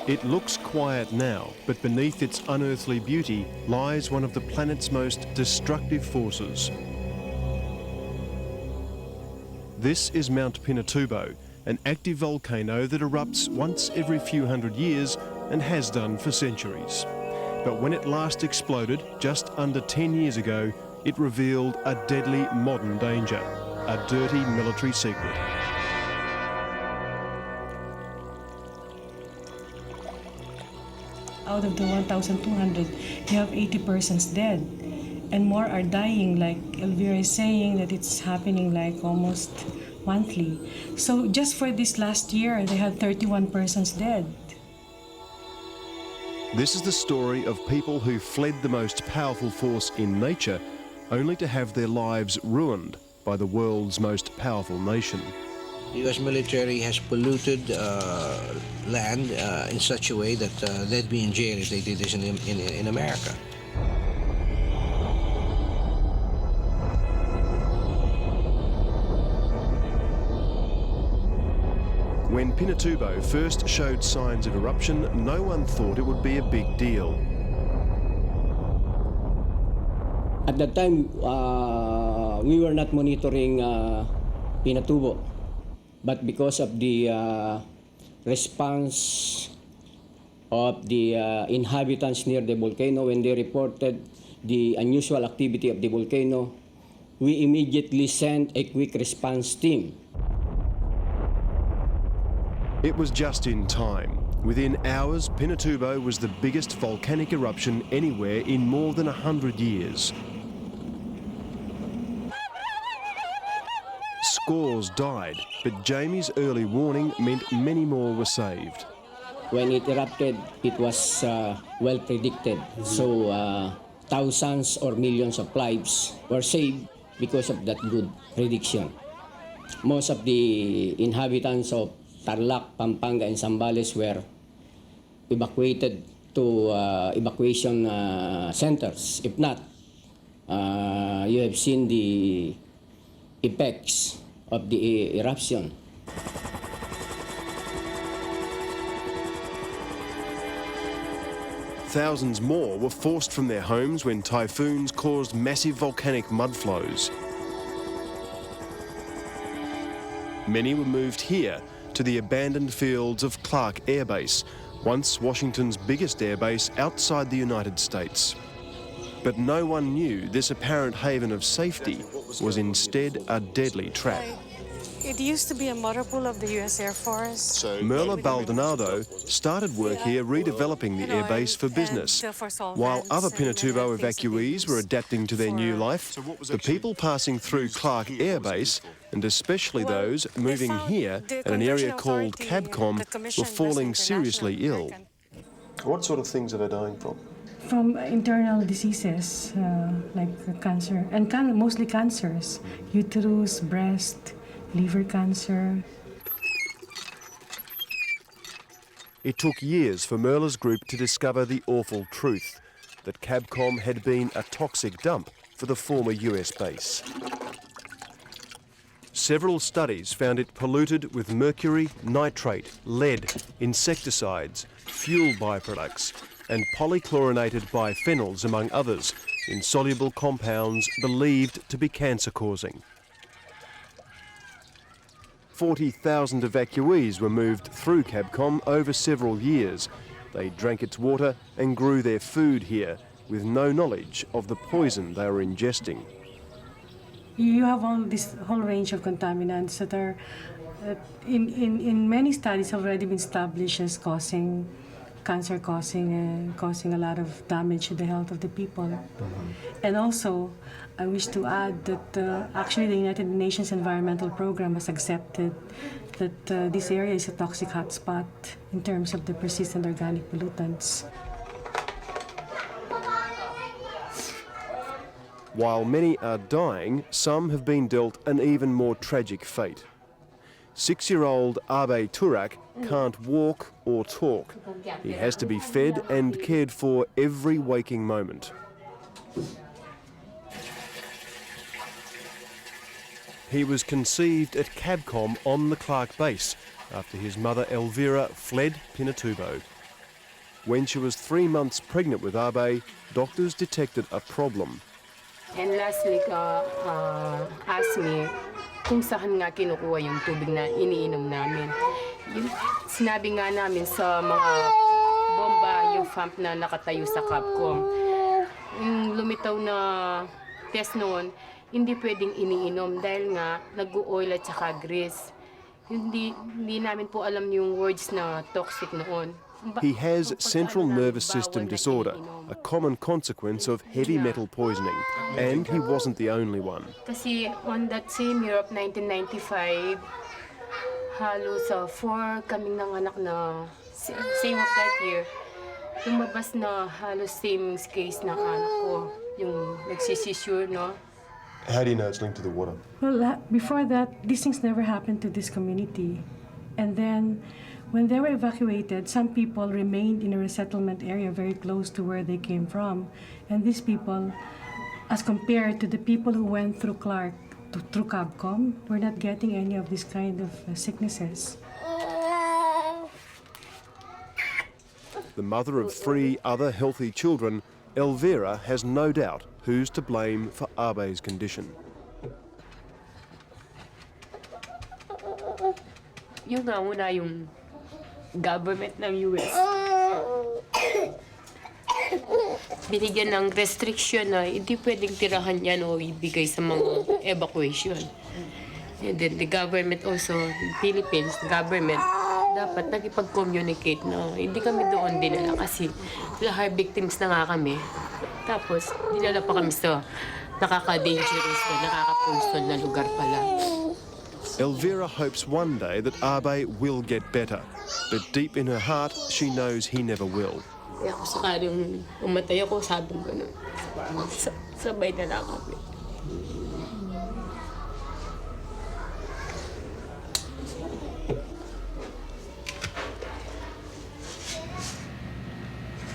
It looks quiet now, but beneath its unearthly beauty lies one of the planet's most destructive forces. This is Mount Pinatubo, an active volcano that erupts once every few hundred years and has done for centuries. But when it last exploded, just under 10 years ago, it revealed a deadly modern danger, a dirty military secret. Out of the 1,200, you have 80 persons dead, and more are dying. Like Elvira is saying, that it's happening like almost monthly. So just for this last year, they had 31 persons dead. This is the story of people who fled the most powerful force in nature, only to have their lives ruined by the world's most powerful nation. The U.S. military has polluted land in such a way that they'd be in jail if they did this in America. When Pinatubo first showed signs of eruption, no one thought it would be a big deal. At that time, we were not monitoring Pinatubo, but because of the response of the inhabitants near the volcano, when they reported the unusual activity of the volcano, we immediately sent a quick response team. It was just in time. Within hours, Pinatubo was the biggest volcanic eruption anywhere in more than 100 years. Scores died, but Jamie's early warning meant many more were saved. When it erupted, it was well predicted. So thousands or millions of lives were saved because of that good prediction. Most of the inhabitants of Tarlac, Pampanga, and Zambales were evacuated to evacuation centers. If not, you have seen the effects of the eruption. Thousands more were forced from their homes when typhoons caused massive volcanic mudflows. Many were moved here to the abandoned fields of Clark Air Base, once Washington's biggest airbase outside the United States. But no one knew this apparent haven of safety was instead a deadly trap. It used to be a motor pool of the U.S. Air Force. Merla Baldonado started work here redeveloping the airbase for business. While other Pinatubo evacuees were adapting to their new life, the people passing through Clark Air Base, and especially those moving here at an area called Cabcom, were falling seriously ill. What sort of things are they dying from? From internal diseases like cancer, and mostly cancers, uterus, breast, liver cancer. It took years for Merla's group to discover the awful truth, that Cabcom had been a toxic dump for the former US base. Several studies found it polluted with mercury, nitrate, lead, insecticides, fuel byproducts, and polychlorinated biphenyls, among others, insoluble compounds believed to be cancer-causing. 40,000 evacuees were moved through Cabcom over several years. They drank its water and grew their food here, with no knowledge of the poison they were ingesting. You have all this whole range of contaminants that are, in many studies, already been established as causing causing a lot of damage to the health of the people. And also, I wish to add that actually the United Nations Environmental Program has accepted that this area is a toxic hotspot in terms of the persistent organic pollutants. While many are dying, some have been dealt an even more tragic fate. 6-year-old Abe Turak can't walk or talk. He has to be fed and cared for every waking moment. He was conceived at Cabcom on the Clark base after his mother Elvira fled Pinatubo. When she was 3 months pregnant with Abe, doctors detected a problem. And lastly, asked me kung saan nga kinukuha yung tubig na iniinom namin. Yung sinabi nga namin sa mga bomba, yung pump na nakatayo sa Capcom. Yung lumitaw na test noon, hindi pwedeng iniinom dahil nga nag-oil at saka grease. Hindi namin po alam yung words na toxic noon. He has central nervous system disorder, a common consequence of heavy metal poisoning, and he wasn't the only one. Kasi on that same year of 1995, halos 4 kaming nanganak na same of that year, lumabas na halos same case ng anak ko, yung nagsisisure, no? How do you know it's linked to the water? Well, before that, these things never happened to this community. And then, when they were evacuated, some people remained in a resettlement area very close to where they came from. And these people, as compared to the people who went through through Cabcom, were not getting any of these kind of sicknesses. The mother of 3 other healthy children, Elvira has no doubt who's to blame for Abe's condition. Yung nga muna yung government ng US. Binigyan ng restriction na hindi pwedeng tirahan yan o ibigay sa mga evacuation. And then the government also, the Philippines government, dapat nakipag-communicate na hindi kami doon dinala kasi lahat victims na nga kami. Tapos, dinala pa kami sa nakaka-dangerous na nakaka-poison na lugar pala. Elvira hopes one day that Abe will get better, but deep in her heart, she knows he never will. Kaya kung sakaling umatay ako, sabi ko na, sabay na lang kami.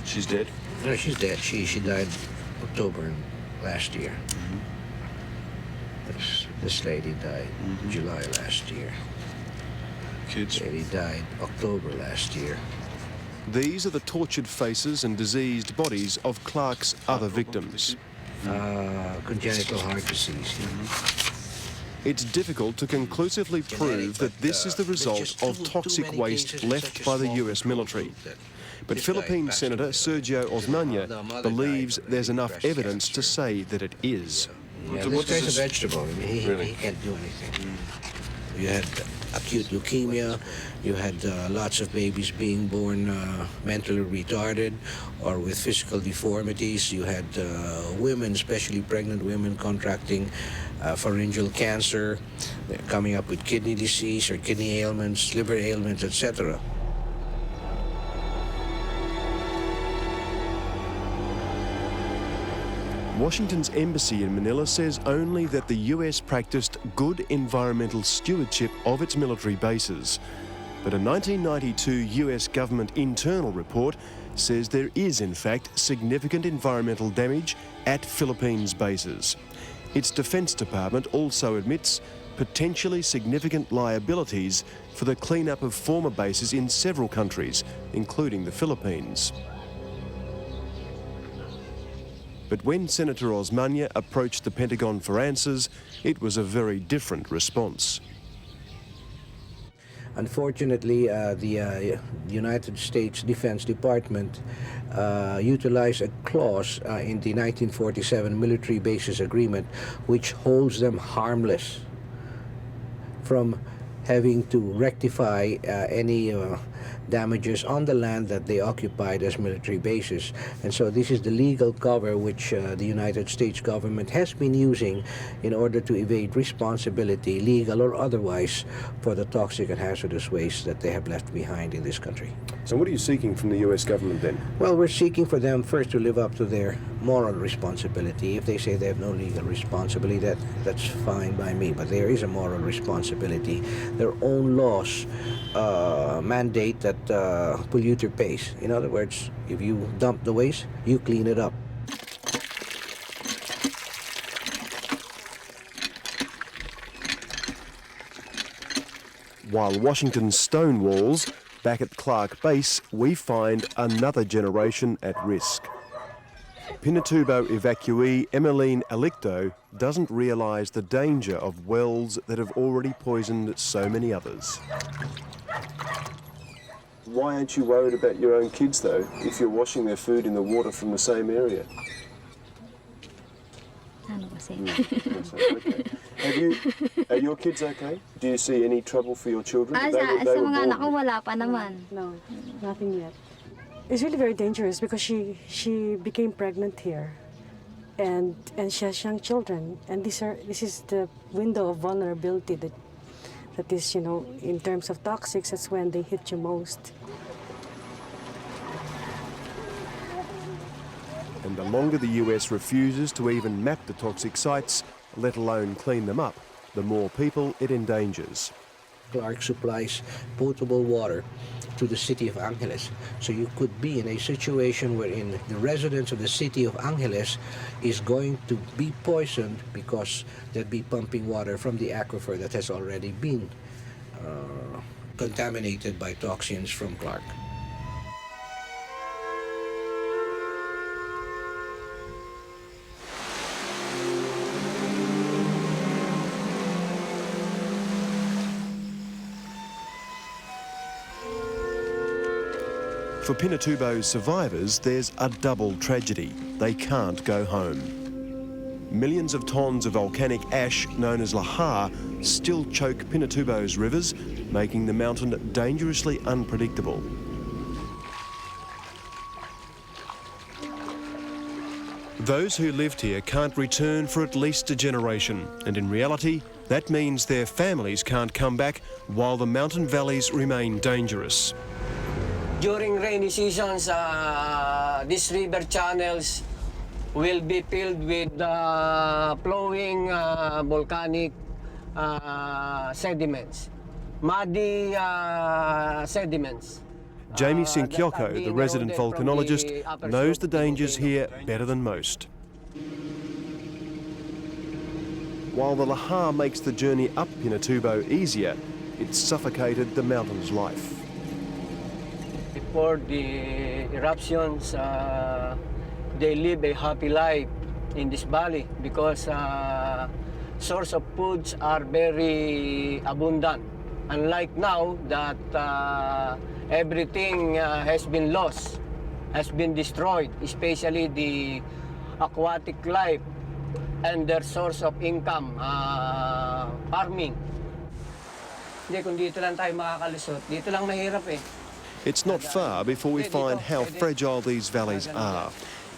She's dead? No, she's dead. She died October last year. This lady died July last year. Kids? This lady died October last year. These are the tortured faces and diseased bodies of Clark's other victims. Congenital heart disease. It's difficult to conclusively prove that this is the result of toxic waste left by the US military. But Philippine Senator Sergio Osmania believes there's enough evidence to say that it is. Yeah, this guy's a vegetable. I mean, he can't do anything. You had acute leukemia. You had lots of babies being born mentally retarded or with physical deformities. You had women, especially pregnant women, contracting pharyngeal cancer, coming up with kidney disease or kidney ailments, liver ailments, etc. Washington's embassy in Manila says only that the US practiced good environmental stewardship of its military bases. But a 1992 US government internal report says there is in fact significant environmental damage at Philippines bases. Its Defence Department also admits potentially significant liabilities for the cleanup of former bases in several countries, including the Philippines. But when Senator Osmania approached the Pentagon for answers, it was a very different response. Unfortunately, the United States Defense Department utilized a clause in the 1947 Military Bases Agreement which holds them harmless from having to rectify any damages on the land that they occupied as military bases. And so this is the legal cover which the United States government has been using in order to evade responsibility, legal or otherwise, for the toxic and hazardous waste that they have left behind in this country. So what are you seeking from the US government then? Well, we're seeking for them first to live up to their moral responsibility. If they say they have no legal responsibility, that's fine by me, but there is a moral responsibility. Their own laws mandate that polluter pays. In other words, if you dump the waste, you clean it up. While Washington's stone walls, Back at Clark Base, we find another generation at risk. Pinatubo evacuee Emmeline Alicto doesn't realise the danger of wells that have already poisoned so many others. Why aren't you worried about your own kids, though, if you're washing their food in the water from the same area? Okay. Are your kids okay? Do you see any trouble for your children? No, nothing yet. It's really very dangerous because she became pregnant here, and she has young children, and this is the window of vulnerability that is, you know, in terms of toxics, that's when they hit you most. And the longer the US refuses to even map the toxic sites, let alone clean them up, the more people it endangers. Clark supplies potable water to the city of Angeles. So you could be in a situation wherein the residents of the city of Angeles is going to be poisoned because they'll be pumping water from the aquifer that has already been contaminated by toxins from Clark. For Pinatubo's survivors, there's a double tragedy. They can't go home. Millions of tonnes of volcanic ash, known as lahar, still choke Pinatubo's rivers, making the mountain dangerously unpredictable. Those who lived here can't return for at least a generation, and in reality, that means their families can't come back while the mountain valleys remain dangerous. During rainy seasons, these river channels will be filled with flowing volcanic sediments, muddy sediments. Jamie Sinkyoko, the resident volcanologist, knows the dangers here better than most. While the lahar makes the journey up Pinatubo easier, it's suffocated the mountain's life. Before the eruptions, they live a happy life in this valley because source of foods are very abundant. Unlike now that everything has been lost, has been destroyed, especially the aquatic life and their source of income, farming. Hindi, kung dito lang tayo makakalusot, dito lang mahirap eh. It's not far before we find how fragile these valleys are.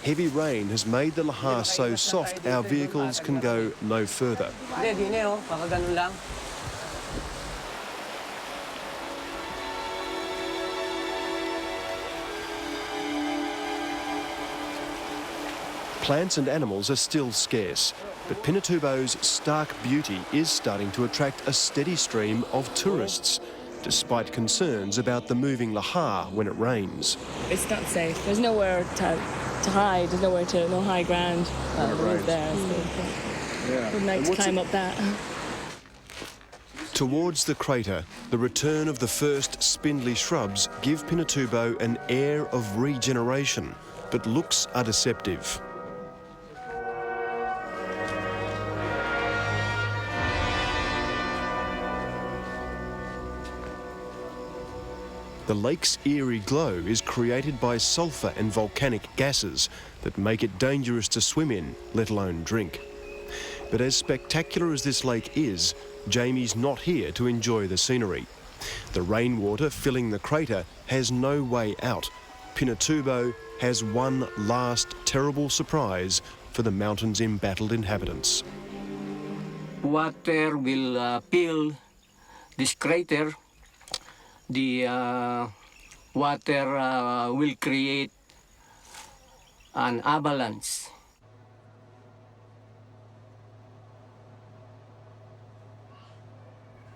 Heavy rain has made the lahar so soft our vehicles can go no further. Hindi, di oh, baka ganun lang. Plants and animals are still scarce, but Pinatubo's stark beauty is starting to attract a steady stream of tourists, despite concerns about the moving lahar when it rains. It's not safe. There's nowhere to hide. There's nowhere to, no high ground. There. So wouldn't like to climb up that. Towards the crater, the return of the first spindly shrubs give Pinatubo an air of regeneration, but looks are deceptive. The lake's eerie glow is created by sulphur and volcanic gases that make it dangerous to swim in, let alone drink. But as spectacular as this lake is, Jamie's not here to enjoy the scenery. The rainwater filling the crater has no way out. Pinatubo has one last terrible surprise for the mountain's embattled inhabitants. Water will fill this crater. The water will create an avalanche.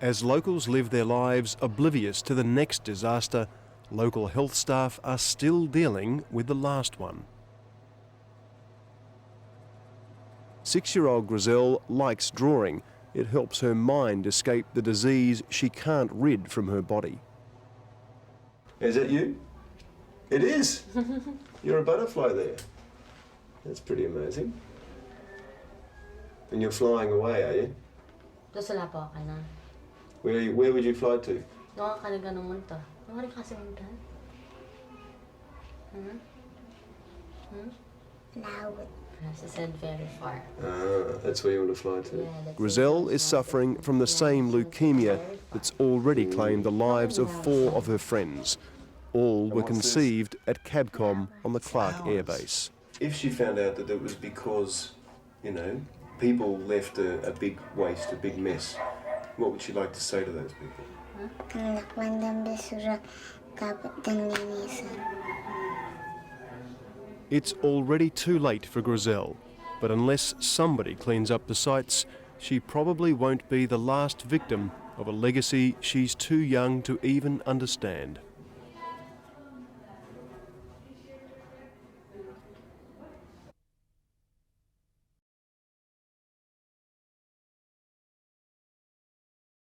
As locals live their lives oblivious to the next disaster, local health staff are still dealing with the last one. 6-year-old Grizel likes drawing. It helps her mind escape the disease she can't rid from her body. Is that you? It is. You're a butterfly there. That's pretty amazing. And you're flying away, are you? Wala po ka na. Where would you fly to? Nakakaliga ng munta. Nakakaliga kasi munta. Loud. She said very far. Ah, that's where you want to fly to. Yeah, Grizel is suffering from the same leukemia that's already claimed the lives of 4 of her friends. All were conceived at Cabcom on the Clark airbase. If she found out that it was because, you know, people left a big waste, a big mess, what would she like to say to those people? It's already too late for Grizel, but unless somebody cleans up the sites, she probably won't be the last victim of a legacy she's too young to even understand.